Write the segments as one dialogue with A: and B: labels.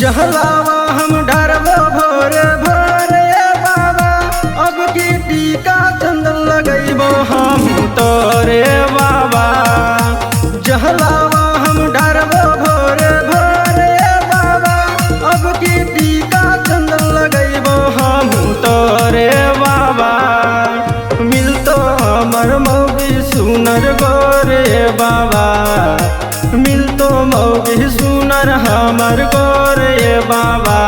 A: जहलावा हम डरबो भोरे भोरे बाबा, अब की टीका चंदन लगैबो हम तोरे बाबा। जहलावा हम डरबो भोरे भोरे बाबा, अब की टीका चंदन लगैबो हम तोरे बाबा। मिलतो हमर मौगी सुनर गोरे बाबा, मिलतो मौगी सुनर हमर गोरे बाबा।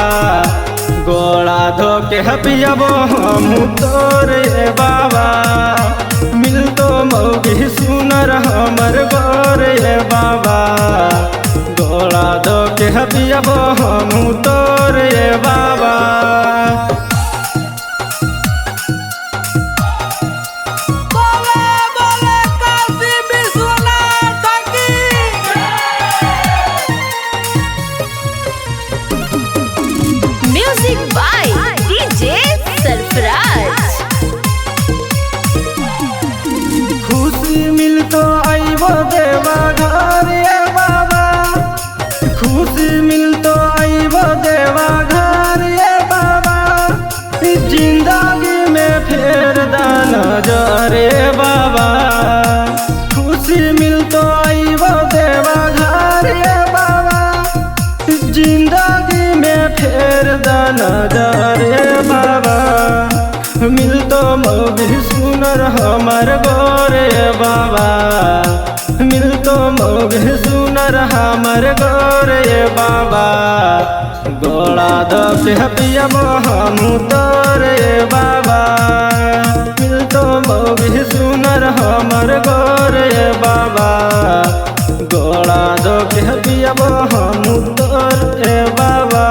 A: गोड़ा धोके पियबो हम तोरे बाबा, मिलतो मौगी सुनर हमर गोरे बाबा। गोड़ा धोके पियबो हम तोरे बाबा।
B: Music by DJ Sarfaraz.
A: खुशी मिलतो आइबो देवा घर बाबा, खुशी मिलतो आइबो देवा घर बाबा। जिंदगी में फेर दाना जरे बाबा, खुशी मिलतो आइबो देवा घर बाबा। जिंदगी में फेर दाना जरे बाबा, मिलतो मौगी सुनर हमर गोरे बाबा, मिलतो मौगी सुनर हमर गोरे बाबा। गोड़ा धोके पियबो हम तोरे बाबा, मिलतो मौगी सुनर हमर गोरे बाबा। गोड़ा धोके पियबो हम तोरे बाबा।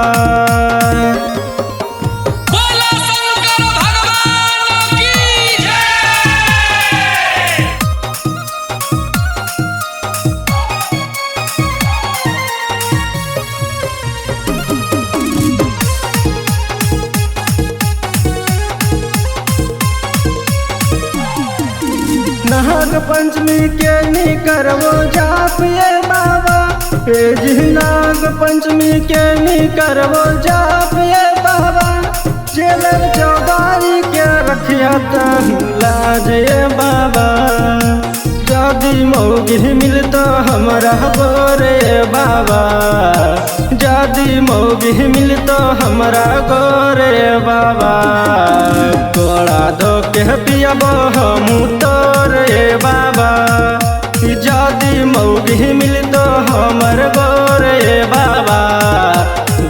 A: नाग पंचमी के नी करबो जाप ये बाबा, जी नाग पंचमी के नी करबो जाप ये बाबा। जेलर चौधारी के रखिया तहु लाज ये बाबा, जदी मौगी मिलतो हमरा गोरे बाबा, जदी मौगी मिलतो हमरा गोरे बाबा। गोड़ा धोके पियबो हम तोरे बाबा, जदी मौगी मिलतो हमर गोरे बाबा।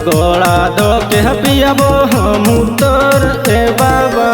A: गोड़ा धोके पियबो हम तोरे बाबा।